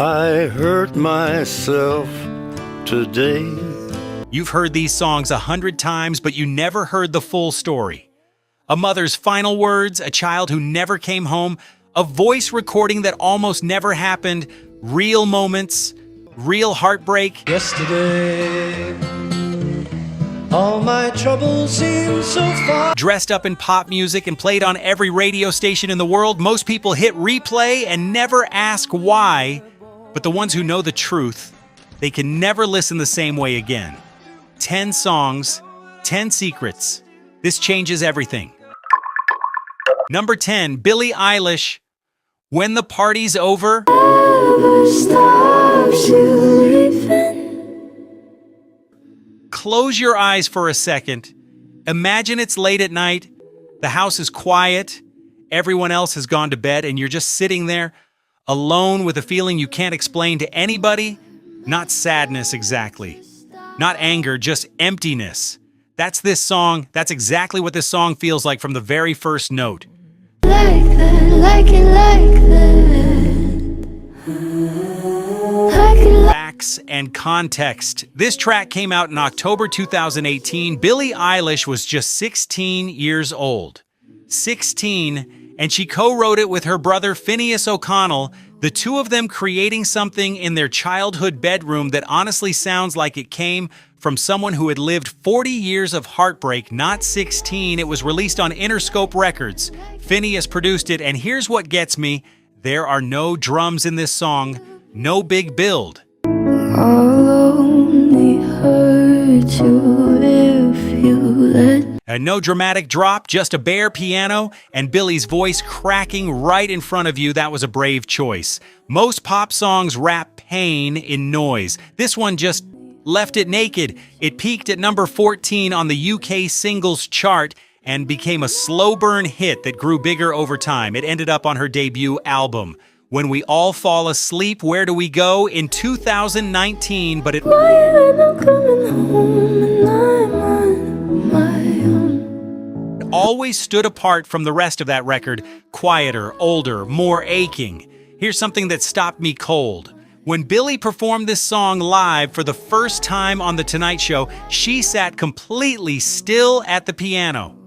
I hurt myself today. You've heard these songs 100 times, but you never heard the full story. A mother's final words, a child who never came home, a voice recording that almost never happened, real moments, real heartbreak. Yesterday, all my troubles seem so far. Dressed up in pop music and played on every radio station in the world, most people hit replay and never ask why. But the ones who know the truth, they can never listen the same way again. 10 songs, 10 secrets. This changes everything. Number 10, Billie Eilish, When the Party's Over. Close your eyes for a second. Imagine it's late at night, the house is quiet, everyone else has gone to bed, and you're just sitting there, alone with a feeling you can't explain to anybody. Not sadness exactly, not anger, just emptiness. That's this song. That's exactly what this song feels like from the very first note. Like that, like it like that. Facts and context. This track came out in October 2018. Billie Eilish was just 16 years old. 16, and she co-wrote it with her brother Phineas O'Connell, the two of them creating something in their childhood bedroom that honestly sounds like it came from someone who had lived 40 years of heartbreak, not 16. It was released on Interscope Records. Phineas produced it, and here's what gets me. There are no drums in this song, no big build. I'll only hurt you if you let. And no dramatic drop, just a bare piano and Billie's voice cracking right in front of you. That was a brave choice. Most pop songs wrap pain in noise. This one just left it naked. It peaked at number 14 on the UK singles chart and became a slow burn hit that grew bigger over time. It ended up on her debut album, When We All Fall Asleep, Where Do We Go, in 2019, but it Why am I coming home and I'm on my own? always stood apart from the rest of that record, quieter, older, more aching. Here's something that stopped me cold. When Billie performed this song live for the first time on The Tonight Show, she sat completely still at the piano.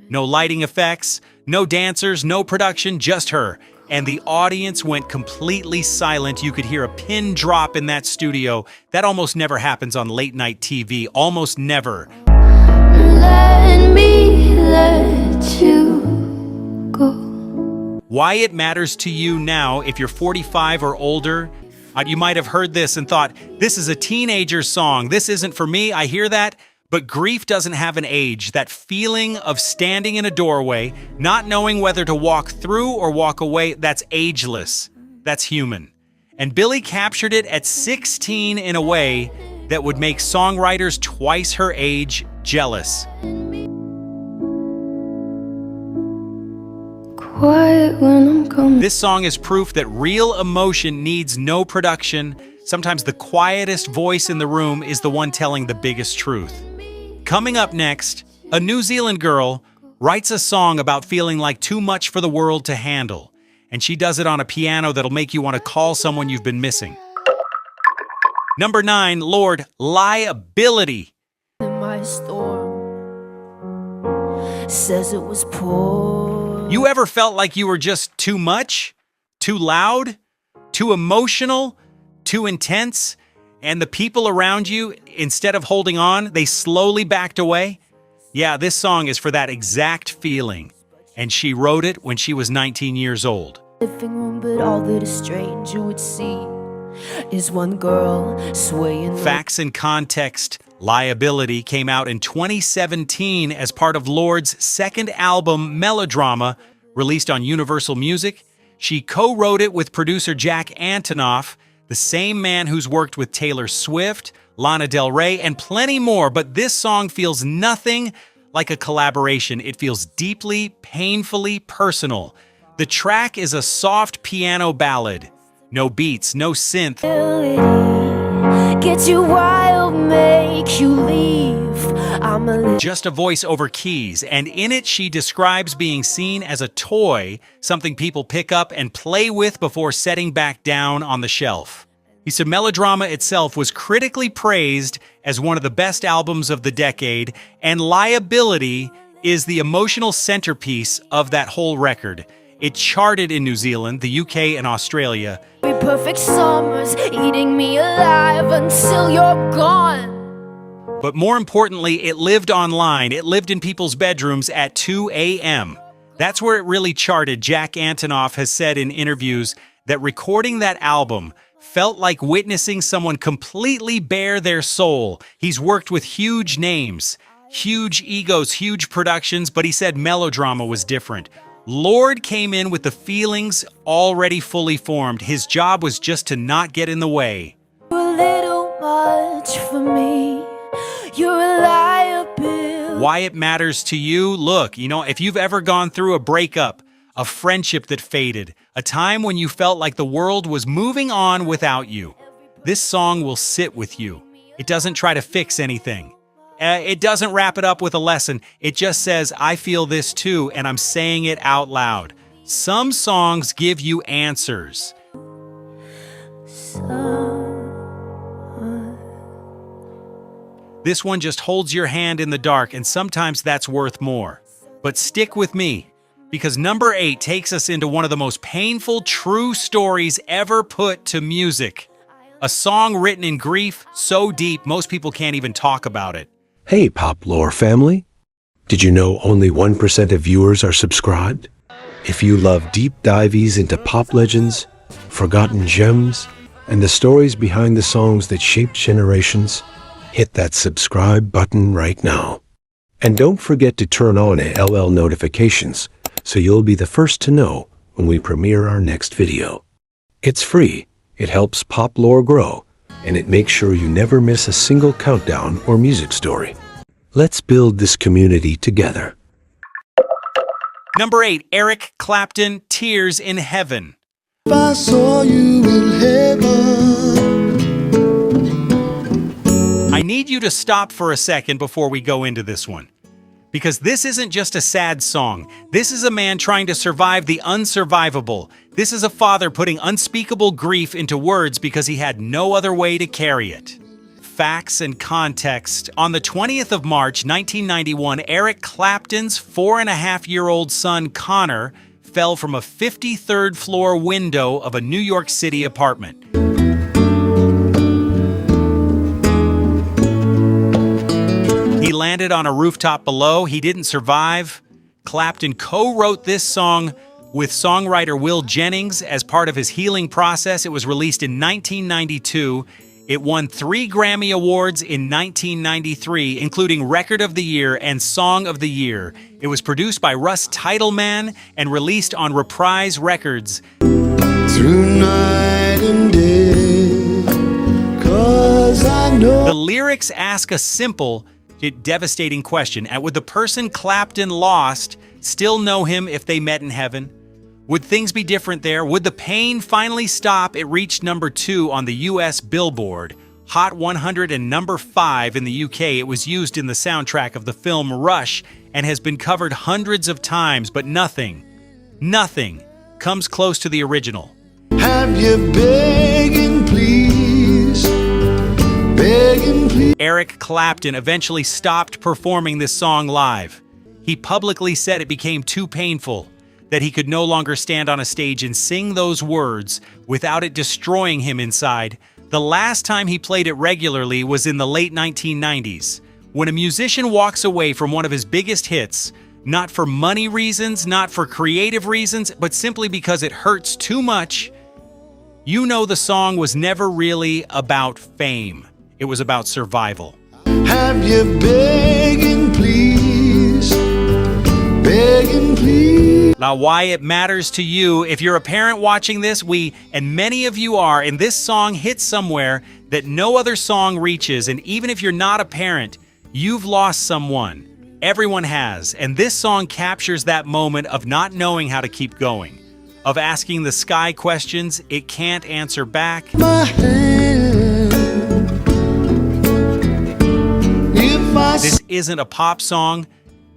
No lighting effects, no dancers, no production, just her. And the audience went completely silent. You could hear a pin drop in that studio. That almost never happens on late night TV, almost never. Let me let you go. Why it matters to you now, if you're 45 or older, you might have heard this and thought, this is a teenager song. This isn't for me. I hear that. But grief doesn't have an age. That feeling of standing in a doorway, not knowing whether to walk through or walk away, that's ageless. That's human. And Billie captured it at 16 in a way that would make songwriters twice her age jealous. Quiet when I'm coming. This song is proof that real emotion needs no production. Sometimes the quietest voice in the room is the one telling the biggest truth. Coming up next, a New Zealand girl writes a song about feeling like too much for the world to handle. And she does it on a piano that'll make you want to call someone you've been missing. Number 9, Lord, Liability. My storm says it was poor. You ever felt like you were just too much, too loud, too emotional, too intense, and the people around you, instead of holding on, they slowly backed away? Yeah, this song is for that exact feeling, and she wrote it when she was 19 years old. Living room, but all that a stranger would see is one girl swaying. Facts and Context, Liability came out in 2017 as part of Lord's second album, Melodrama, released on Universal Music. She co-wrote it with producer Jack Antonoff, the same man who's worked with Taylor Swift, Lana Del Rey, and plenty more. But this song feels nothing like a collaboration. It feels deeply, painfully personal. The track is a soft piano ballad. No beats, no synth. Get you wild, make you leave. I'm a Just a voice over keys, and in it she describes being seen as a toy, something people pick up and play with before setting back down on the shelf. He said Melodrama itself was critically praised as one of the best albums of the decade, and Liability is the emotional centerpiece of that whole record. It charted in New Zealand, the UK, and Australia. Every perfect summer's eating me alive until you're gone. But more importantly, it lived online. It lived in people's bedrooms at 2 a.m. That's where it really charted. Jack Antonoff has said in interviews that recording that album felt like witnessing someone completely bare their soul. He's worked with huge names, huge egos, huge productions, but he said Melodrama was different. Lord came in with the feelings already fully formed. His job was just to not get in the way. You're a little much for me. You're a liability. Why it matters to you? Look, if you've ever gone through a breakup, a friendship that faded, a time when you felt like the world was moving on without you, this song will sit with you. It doesn't try to fix anything. It doesn't wrap it up with a lesson. It just says, I feel this too, and I'm saying it out loud. Some songs give you answers. This one just holds your hand in the dark, and sometimes that's worth more. But stick with me, because number 8 takes us into one of the most painful true stories ever put to music. A song written in grief so deep most people can't even talk about it. Hey, Pop Lore family! Did you know only 1% of viewers are subscribed? If you love deep dives into pop legends, forgotten gems, and the stories behind the songs that shaped generations, hit that subscribe button right now. And don't forget to turn on LL notifications so you'll be the first to know when we premiere our next video. It's free, it helps Pop Lore grow, and it makes sure you never miss a single countdown or music story. Let's build this community together. Number 8, Eric Clapton, Tears in Heaven. If I saw you in heaven. I need you to stop for a second before we go into this one. Because this isn't just a sad song. This is a man trying to survive the unsurvivable. This is a father putting unspeakable grief into words because he had no other way to carry it. Facts and context. On the 20th of March, 1991, Eric Clapton's 4.5-year-old son, Connor, fell from a 53rd floor window of a New York City apartment. He landed on a rooftop below. He didn't survive. Clapton co-wrote this song with songwriter Will Jennings as part of his healing process. It was released in 1992. It won 3 Grammy Awards in 1993, including Record of the Year and Song of the Year. It was produced by Russ Titleman and released on Reprise Records. Through night and day, 'cause I know. The lyrics ask a simple yet devastating question. Would the person Clapton lost still know him if they met in heaven? Would things be different there? Would the pain finally stop? It reached number 2 on the US Billboard Hot 100 and number 5 in the UK. It was used in the soundtrack of the film Rush and has been covered hundreds of times, but nothing comes close to the original. Have you begging, please? Begging, please. Eric Clapton eventually stopped performing this song live. He publicly said it became too painful, that he could no longer stand on a stage and sing those words without it destroying him inside. The last time he played it regularly was in the late 1990s. When a musician walks away from one of his biggest hits, not for money reasons, not for creative reasons, but simply because it hurts too much, you know the song was never really about fame. It was about survival. Have you begging, please? Begging, please. Now, why it matters to you, if you're a parent watching this, and many of you are, and this song hits somewhere that no other song reaches, and even if you're not a parent, you've lost someone. Everyone has, and this song captures that moment of not knowing how to keep going, of asking the sky questions it can't answer back. My hand. If I This isn't a pop song,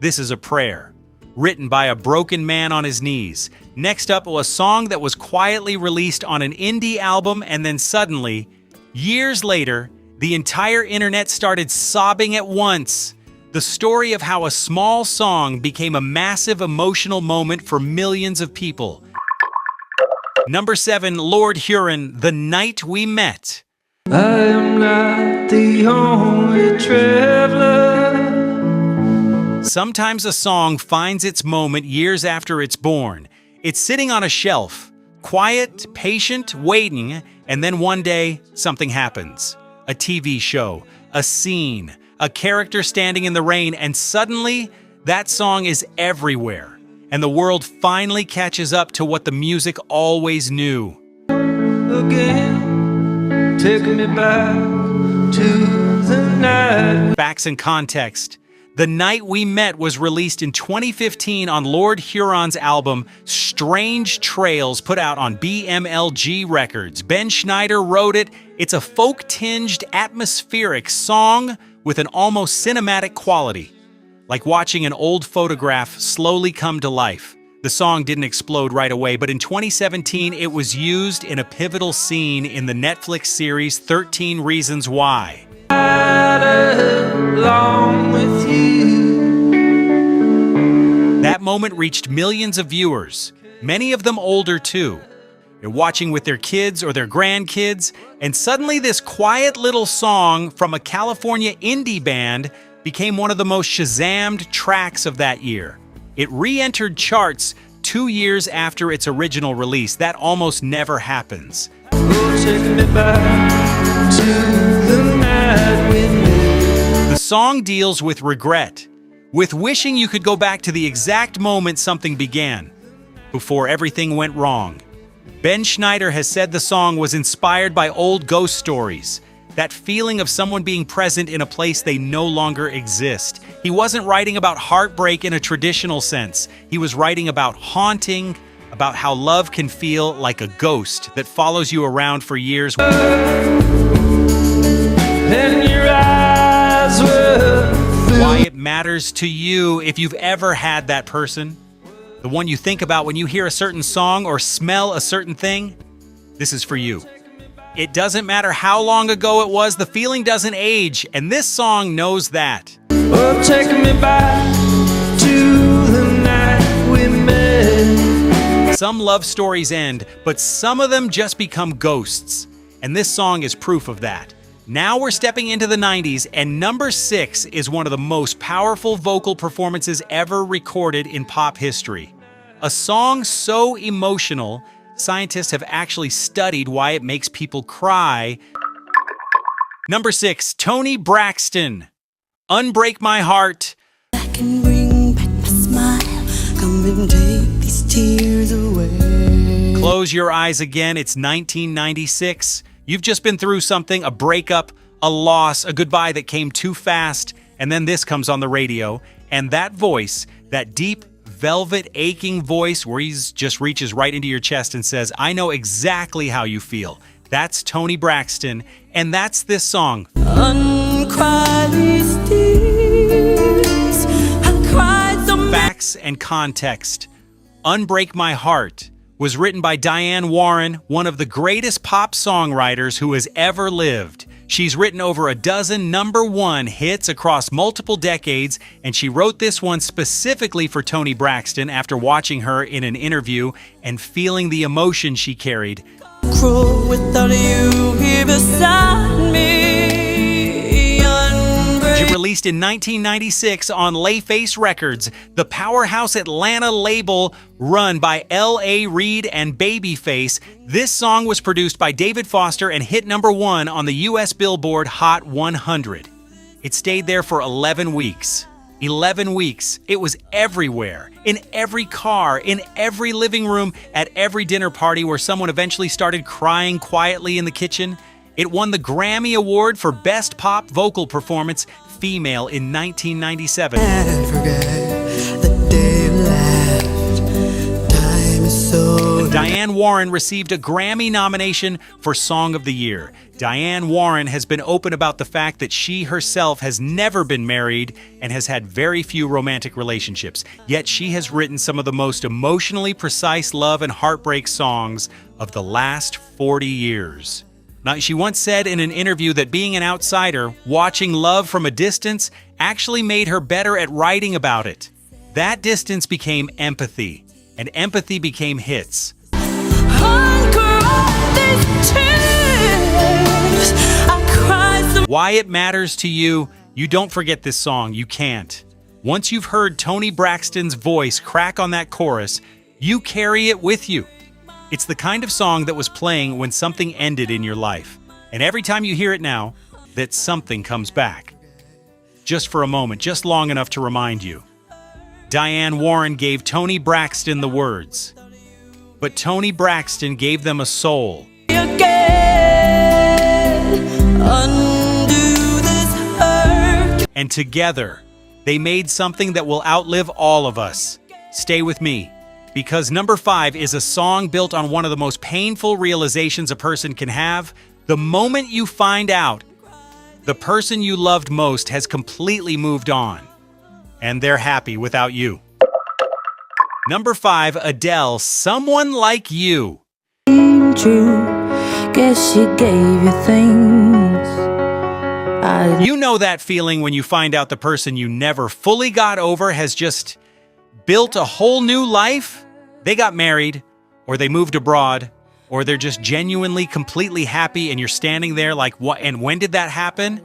this is a prayer, written by a broken man on his knees. Next up was a song that was quietly released on an indie album, and then suddenly, Years later, the entire internet started sobbing at once. The story of how a small song became a massive emotional moment for millions of people. Number 7, Lord Huron, The Night We Met. I am not the only traveler. Sometimes a song finds its moment years after it's born. It's sitting on a shelf, quiet, patient, waiting, and then one day, something happens. A TV show, a scene, a character standing in the rain, and suddenly, that song is everywhere, and the world finally catches up to what the music always knew. Again, take me back to the night. Facts and context. The Night We Met was released in 2015 on Lord Huron's album Strange Trails, put out on BMLG Records. Ben Schneider wrote it. It's a folk-tinged, atmospheric song with an almost cinematic quality, like watching an old photograph slowly come to life. The song didn't explode right away, but in 2017 it was used in a pivotal scene in the Netflix series 13 Reasons Why. Along with you. That moment reached millions of viewers, many of them older too. They're watching with their kids or their grandkids, and suddenly this quiet little song from a California indie band became one of the most Shazammed tracks of that year. It re-entered charts 2 years after its original release. That almost never happens. Oh, take me back to the night we met. The song deals with regret, with wishing you could go back to the exact moment something began, before everything went wrong. Ben Schneider has said the song was inspired by old ghost stories, that feeling of someone being present in a place they no longer exist. He wasn't writing about heartbreak in a traditional sense. He was writing about haunting, about how love can feel like a ghost that follows you around for years. And your eyes were Why it matters to you if you've ever had that person, the one you think about when you hear a certain song or smell a certain thing. This is for you. It doesn't matter how long ago it was, the feeling doesn't age, and this song knows that. oh, take me back to the night we met. Some love stories end, but some of them just become ghosts, and this song is proof of that. Now we're stepping into the 90s, and number 6 is one of the most powerful vocal performances ever recorded in pop history. A song so emotional, scientists have actually studied why it makes people cry. Number 6, Toni Braxton, Unbreak My Heart. I can bring back my smile. Come and take these tears away. Close your eyes again, it's 1996. You've just been through something, a breakup, a loss, a goodbye that came too fast, and then this comes on the radio, and that voice, that deep, velvet, aching voice where he just reaches right into your chest and says, I know exactly how you feel. That's Toni Braxton, and that's this song. Uncry these tears. I cried so many. Facts and context. Unbreak My Heart was written by Diane Warren, one of the greatest pop songwriters who has ever lived. She's written over a dozen #1 hits across multiple decades, and she wrote this one specifically for Toni Braxton after watching her in an interview and feeling the emotion she carried. Cruel without you here beside me. She released in 1996 on Layface Records, the powerhouse Atlanta label run by L.A. Reid and Babyface. This song was produced by David Foster and hit #1 on the U.S. Billboard Hot 100. It stayed there for 11 weeks. 11 weeks. It was everywhere, in every car, in every living room, at every dinner party where someone eventually started crying quietly in the kitchen. It won the Grammy Award for Best Pop Vocal Performance Female in 1997. Can't forget the day you left. Time is so. Diane Warren received a Grammy nomination for Song of the Year. Diane Warren has been open about the fact that she herself has never been married and has had very few romantic relationships. Yet she has written some of the most emotionally precise love and heartbreak songs of the last 40 years. Now, she once said in an interview that being an outsider, watching love from a distance, actually made her better at writing about it. That distance became empathy, and empathy became hits. Why it matters to you, you don't forget this song, you can't. Once you've heard Toni Braxton's voice crack on that chorus, you carry it with you. It's the kind of song that was playing when something ended in your life. And every time you hear it now, that something comes back. Just for a moment, just long enough to remind you. Diane Warren gave Toni Braxton the words, but Toni Braxton gave them a soul. And together, they made something that will outlive all of us. Stay with me, because number 5 is a song built on one of the most painful realizations a person can have. The moment you find out the person you loved most has completely moved on, and they're happy without you. Number 5, Adele, Someone Like You. True, guess she gave you things. You know that feeling when you find out the person you never fully got over has just built a whole new life? They got married, or they moved abroad, or they're just genuinely, completely happy, and you're standing there like, what? And when did that happen?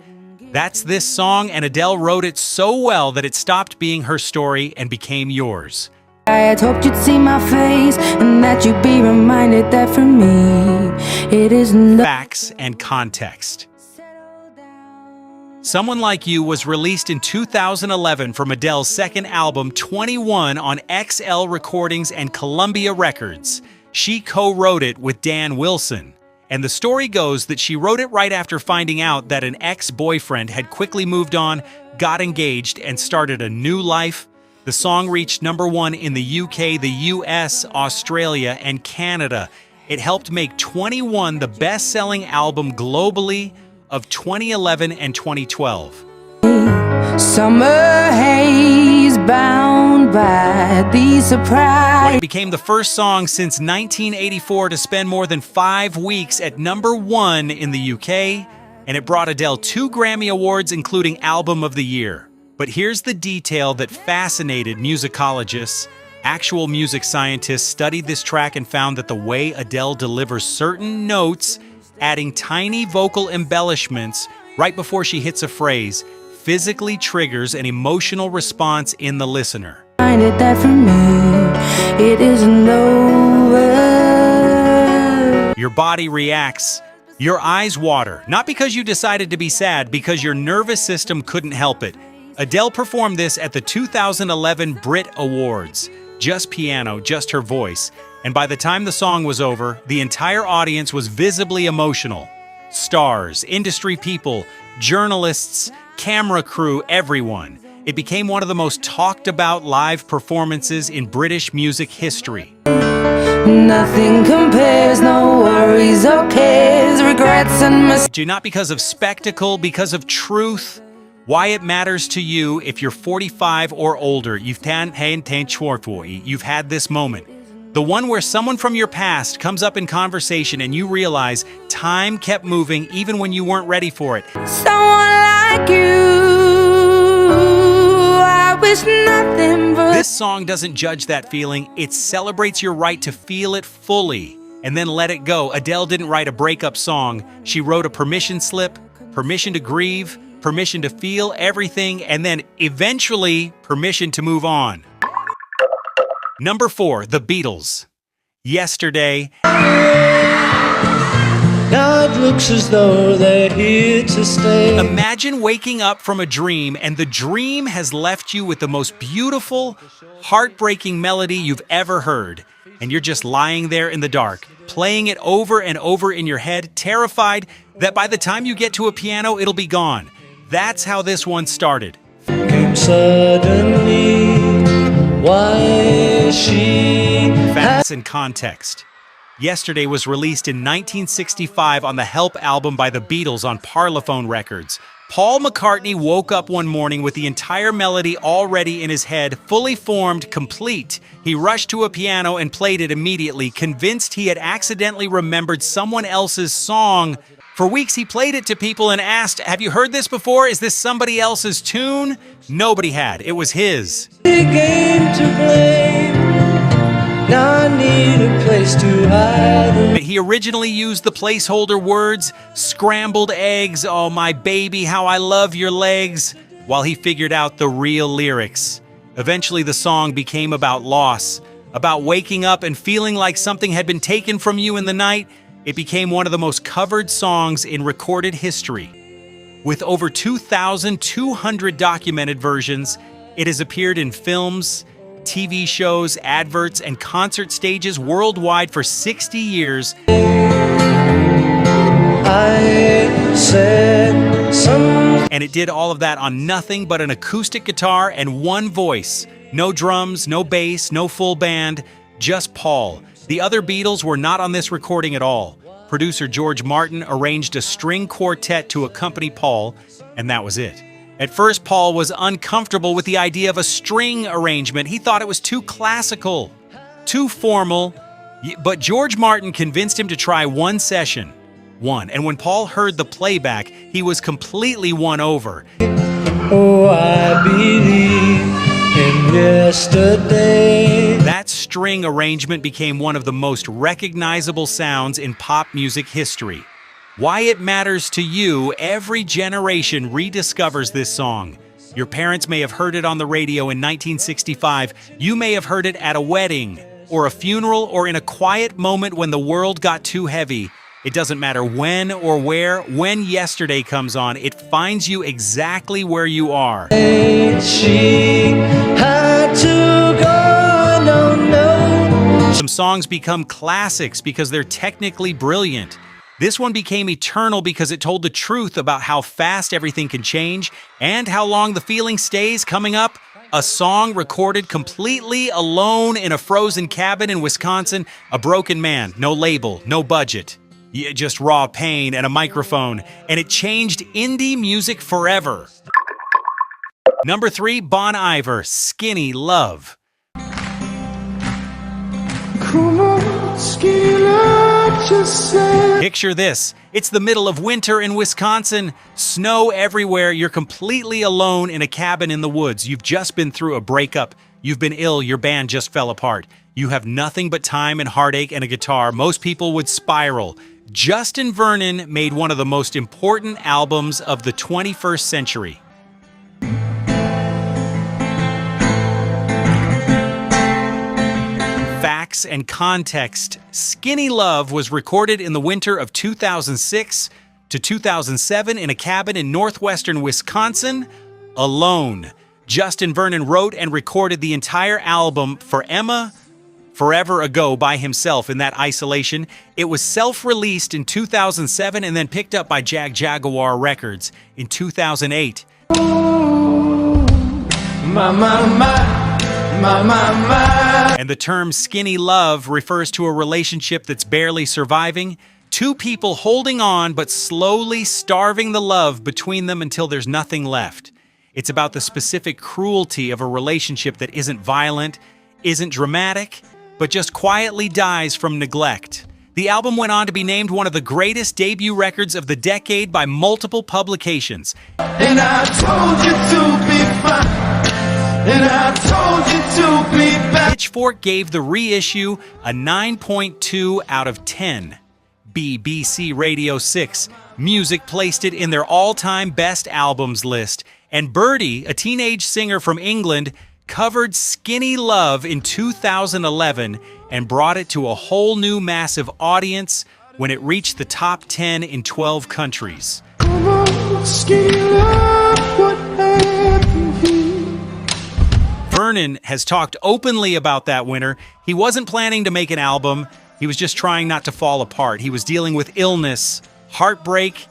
That's this song, and Adele wrote it so well that it stopped being her story and became yours. I had hoped you'd see my face and that you'd be reminded that for me it isn't Facts and context. Someone Like You was released in 2011 from Adele's second album, 21, on XL Recordings and Columbia Records. She co-wrote it with Dan Wilson. And the story goes that she wrote it right after finding out that an ex-boyfriend had quickly moved on, got engaged, and started a new life. The song reached number 1 in the UK, the US, Australia, and Canada. It helped make 21 the best-selling album globally of 2011 and 2012. summer haze bound by the surprise. It became the first song since 1984 to spend more than 5 weeks at number 1 in the UK, and it brought Adele 2 Grammy Awards, including Album of the Year. But here's the detail that fascinated musicologists. Actual music scientists studied this track and found that the way Adele delivers certain notes, adding tiny vocal embellishments right before she hits a phrase, physically triggers an emotional response in the listener. That for me, it isn't over. Your body reacts. Your eyes water, not because you decided to be sad, because your nervous system couldn't help it. Adele performed this at the 2011 Brit Awards. Just piano, just her voice. And by the time the song was over, the entire audience was visibly emotional. Stars, industry people, journalists, camera crew, everyone. It became one of the most talked about live performances in British music history. Nothing compares, no worries or cares, regrets and mistakes. Not because of spectacle, because of truth. Why it matters to you if you're 45 or older. You've had this moment. The one where someone from your past comes up in conversation and you realize time kept moving even when you weren't ready for it. Someone like you, I wish nothing but... This song doesn't judge that feeling. It celebrates your right to feel it fully and then let it go. Adele didn't write a breakup song. She wrote a permission slip, permission to grieve, permission to feel everything, and then eventually permission to move on. Number 4, The Beatles. Yesterday. Now it looks as though they're here to stay. Imagine waking up from a dream and the dream has left you with the most beautiful, heartbreaking melody you've ever heard. And you're just lying there in the dark, playing it over and over in your head, terrified that by the time you get to a piano, it'll be gone. That's how this one started. Came suddenly, why she... Facts and context. Yesterday was released in 1965 on the Help album by the Beatles on Parlophone Records. Paul McCartney woke up one morning with the entire melody already in his head, fully formed, complete. He rushed to a piano and played it immediately, convinced he had accidentally remembered someone else's song. For weeks he played it to people and asked, "Have you heard this before? Is this somebody else's tune?" Nobody had. It was his. Game to play. Now I need a place to hide. He originally used the placeholder words, "scrambled eggs, oh my baby, how I love your legs," while he figured out the real lyrics. Eventually the song became about loss, about waking up and feeling like something had been taken from you in the night. It became one of the most covered songs in recorded history. With over 2,200 documented versions, it has appeared in films, TV shows, adverts, and concert stages worldwide for 60 years. And it did all of that on nothing but an acoustic guitar and one voice. No drums, no bass, no full band, just Paul. The other Beatles were not on this recording at all. Producer George Martin arranged a string quartet to accompany Paul, and that was it. At first, Paul was uncomfortable with the idea of a string arrangement. He thought it was too classical, too formal, but George Martin convinced him to try one session. And when Paul heard the playback, he was completely won over. Oh, I believe in yesterday. That string arrangement became one of the most recognizable sounds in pop music history. Why it matters to you, every generation rediscovers this song. Your parents may have heard it on the radio in 1965. You may have heard it at a wedding, or a funeral, or in a quiet moment when the world got too heavy. It doesn't matter when or where, when yesterday comes on, it finds you exactly where you are. She had to go, no. Some songs become classics because they're technically brilliant. This one became eternal because it told the truth about how fast everything can change and how long the feeling stays. Coming up, a song recorded completely alone in a frozen cabin in Wisconsin. A broken man, no label, no budget. Just raw pain and a microphone. And it changed indie music forever. Number 3, Bon Iver, Skinny Love. Come on, skinny love, just say. Picture this. It's the middle of winter in Wisconsin. Snow everywhere. You're completely alone in a cabin in the woods. You've just been through a breakup. You've been ill. Your band just fell apart. You have nothing but time and heartache and a guitar. Most people would spiral. Justin Vernon made one of the most important albums of the 21st century. Facts and context. Skinny Love was recorded in the winter of 2006 to 2007 in a cabin in northwestern Wisconsin, alone. Justin Vernon wrote and recorded the entire album for Emma forever ago by himself in that isolation. It was self-released in 2007 and then picked up by Jaguar Records in 2008. And the term skinny love refers to a relationship that's barely surviving. Two people holding on but slowly starving the love between them until there's nothing left. It's about the specific cruelty of a relationship that isn't violent, isn't dramatic, but just quietly dies from neglect. The album went on to be named one of the greatest debut records of the decade by multiple publications. And I told you to be fine. And I told you to be back. Pitchfork gave the reissue a 9.2 out of 10. BBC Radio 6 Music placed it in their all-time best albums list. And Birdie, a teenage singer from England, covered Skinny Love in 2011 and brought it to a whole new massive audience when it reached the top 10 in 12 countries. Come on, skinny love, what happened here? Vernon has talked openly about that winter. He wasn't planning to make an album. He was just trying not to fall apart. He was dealing with illness, heartbreak,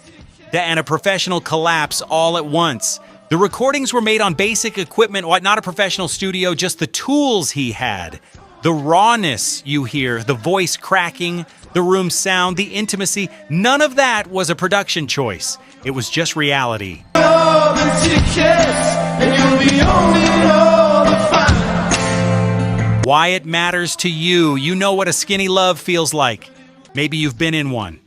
and a professional collapse all at once. The recordings were made on basic equipment, not a professional studio, just the tools he had. The rawness you hear, the voice cracking, the room sound, the intimacy, none of that was a production choice. It was just reality. all the tickets, and you'll be owning all the fun. Why it matters to you. You know what a skinny love feels like. Maybe you've been in one.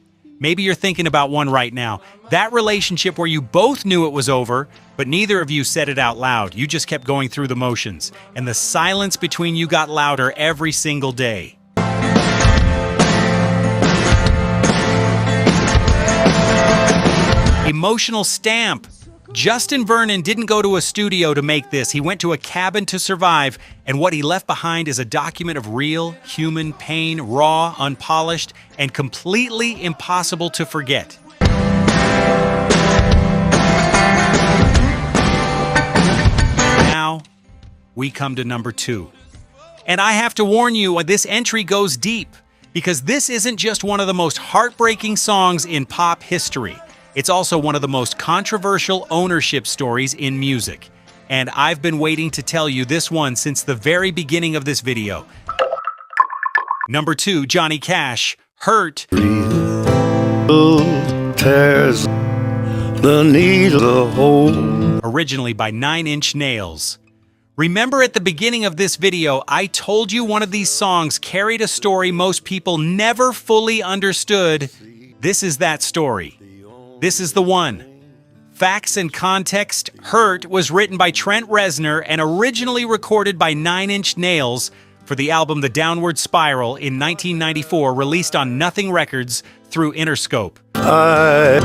Maybe you're thinking about one right now. That relationship where you both knew it was over, but neither of you said it out loud. You just kept going through the motions, and the silence between you got louder every single day. Emotional stamp. Justin Vernon didn't go to a studio to make this. He went to a cabin to survive, and what he left behind is a document of real human pain, raw, unpolished, and completely impossible to forget. Now, we come to number 2. And I have to warn you, this entry goes deep, because this isn't just one of the most heartbreaking songs in pop history. It's also one of the most controversial ownership stories in music. And I've been waiting to tell you this one since the very beginning of this video. Number 2, Johnny Cash, Hurt. Tears the needle the hole. Originally by 9 Inch Nails. Remember at the beginning of this video, I told you one of these songs carried a story most people never fully understood. This is that story. This is the one. Facts and context, Hurt was written by Trent Reznor and originally recorded by 9 Inch Nails for the album The Downward Spiral in 1994, released on Nothing Records through Interscope. I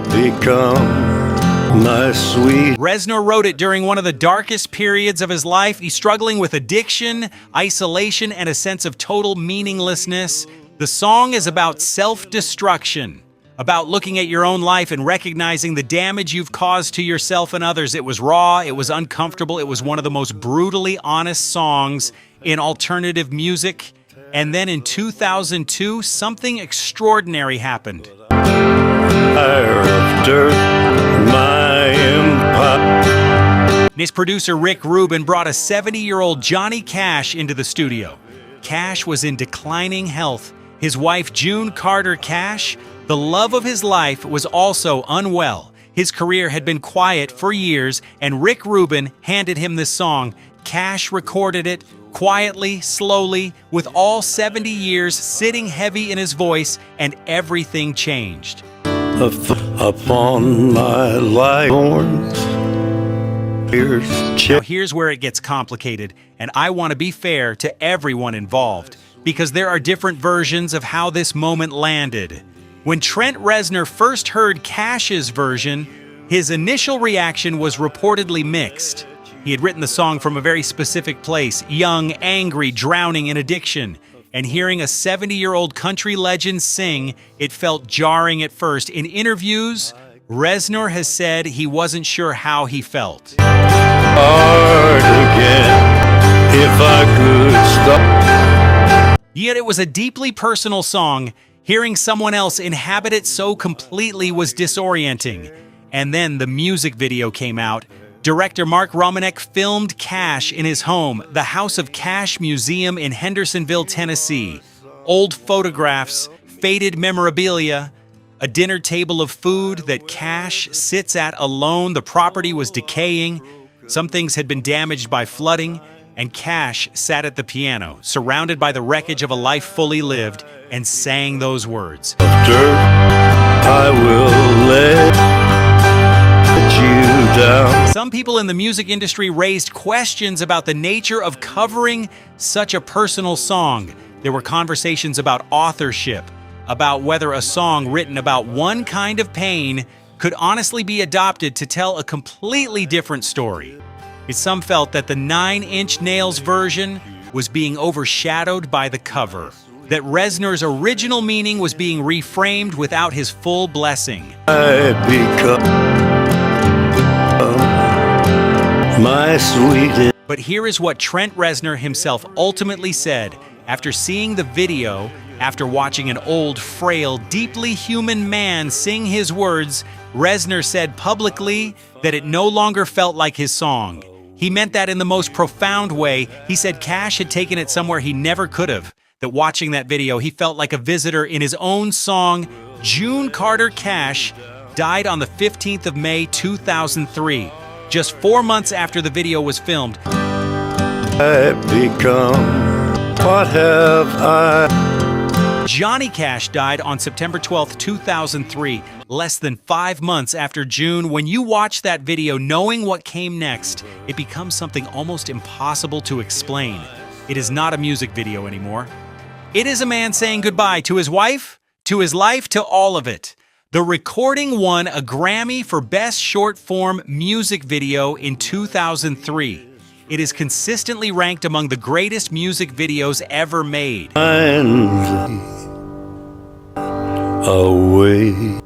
become my sweet. Reznor wrote it during one of the darkest periods of his life. He's struggling with addiction, isolation, and a sense of total meaninglessness. The song is about self-destruction, about looking at your own life and recognizing the damage you've caused to yourself and others. It was raw, it was uncomfortable, it was one of the most brutally honest songs in alternative music. And then in 2002, something extraordinary happened. His producer Rick Rubin brought a 70-year-old Johnny Cash into the studio. Cash was in declining health. His wife, June Carter Cash, the love of his life, was also unwell. His career had been quiet for years, and Rick Rubin handed him this song. Cash recorded it quietly, slowly, with all 70 years sitting heavy in his voice, and everything changed. Upon my life thorns. Now here's where it gets complicated, and I want to be fair to everyone involved, because there are different versions of how this moment landed. When Trent Reznor first heard Cash's version, his initial reaction was reportedly mixed. He had written the song from a very specific place, young, angry, drowning in addiction. And hearing a 70-year-old country legend sing, it felt jarring at first. In interviews, Reznor has said he wasn't sure how he felt. Hard again, if I could stop. Yet it was a deeply personal song. Hearing someone else inhabit it so completely was disorienting. And then the music video came out. Director Mark Romanek filmed Cash in his home, the House of Cash Museum in Hendersonville, Tennessee. Old photographs, faded memorabilia, a dinner table of food that Cash sits at alone. The property was decaying. Some things had been damaged by flooding, and Cash sat at the piano, surrounded by the wreckage of a life fully lived, and sang those words. Dirt, I will let you down. Some people in the music industry raised questions about the nature of covering such a personal song. There were conversations about authorship, about whether a song written about one kind of pain could honestly be adopted to tell a completely different story. Some felt that the 9 Inch Nails version was being overshadowed by the cover, that Reznor's original meaning was being reframed without his full blessing. I become my sweet. But here is what Trent Reznor himself ultimately said after seeing the video, after watching an old, frail, deeply human man sing his words. Reznor said publicly that it no longer felt like his song. He meant that in the most profound way. He said Cash had taken it somewhere he never could have, that watching that video, he felt like a visitor in his own song. June Carter Cash died on the 15th of May 2003, just 4 months after the video was filmed. I become? What have I? Johnny Cash died on September 12, 2003, less than 5 months after June. When you watch that video knowing what came next, it becomes something almost impossible to explain. It is not a music video anymore. It is a man saying goodbye to his wife, to his life, to all of it. The recording won a Grammy for Best Short-Form Music Video in 2003. It is consistently ranked among the greatest music videos ever made. Find a way.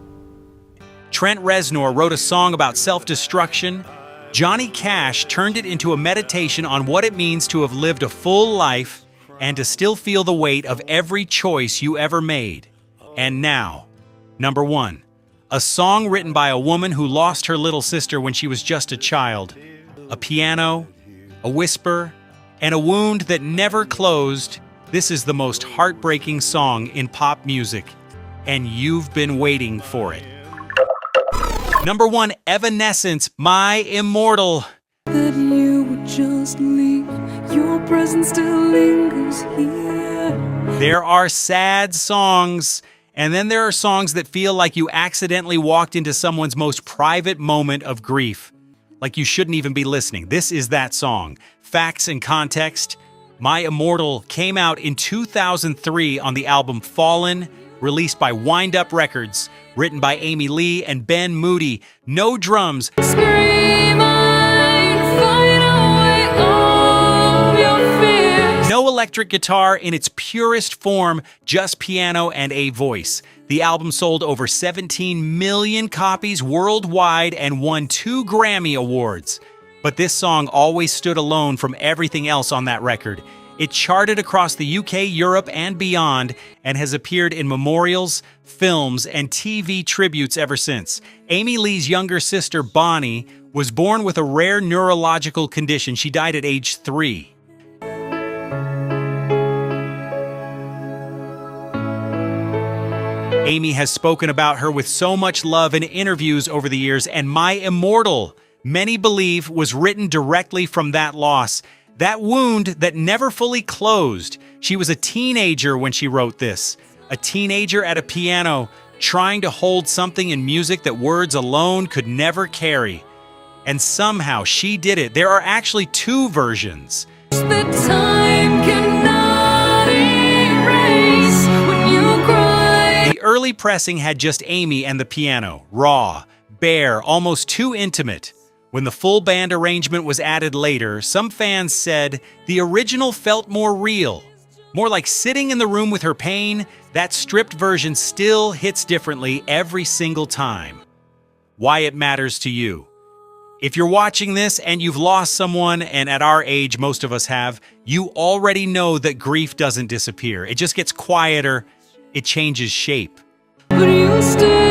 Trent Reznor wrote a song about self-destruction. Johnny Cash turned it into a meditation on what it means to have lived a full life and to still feel the weight of every choice you ever made. And now, number 1, a song written by a woman who lost her little sister when she was just a child. A piano, a whisper, and a wound that never closed. This is the most heartbreaking song in pop music, and you've been waiting for it. Number 1, Evanescence, My Immortal. That you would just leave, your presence still lingers here. There are sad songs, and then there are songs that feel like you accidentally walked into someone's most private moment of grief. Like you shouldn't even be listening. This is that song. Facts and context. My Immortal came out in 2003 on the album Fallen, released by Wind Up Records, written by Amy Lee and Ben Moody. No drums. Scream, I find a way of your fears. No electric guitar in its purest form, just piano and a voice. The album sold over 17 million copies worldwide and won 2 Grammy Awards. But this song always stood alone from everything else on that record. It charted across the UK, Europe, and beyond, and has appeared in memorials, films, and TV tributes ever since. Amy Lee's younger sister, Bonnie, was born with a rare neurological condition. She died at age 3. Amy has spoken about her with so much love in interviews over the years, and My Immortal, many believe, was written directly from that loss, that wound that never fully closed. She was a teenager when she wrote this, a teenager at a piano, trying to hold something in music that words alone could never carry. And somehow she did it. There are actually 2 versions. The time cannot erase when you cry. The early pressing had just Amy and the piano, raw, bare, almost too intimate. When the full band arrangement was added later, some fans said the original felt more real, more like sitting in the room with her pain. That stripped version still hits differently every single time. Why it matters to you. If you're watching this and you've lost someone, and at our age most of us have, you already know that grief doesn't disappear. It just gets quieter. It changes shape. But you still.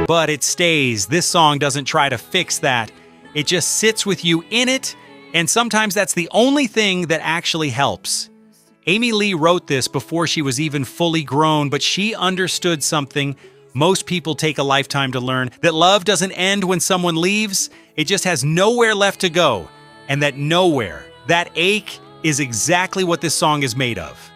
But it stays. This song doesn't try to fix that. It just sits with you in it, and sometimes that's the only thing that actually helps. Amy Lee wrote this before she was even fully grown, but she understood something most people take a lifetime to learn, that love doesn't end when someone leaves. It just has nowhere left to go, and that nowhere, that ache, is exactly what this song is made of.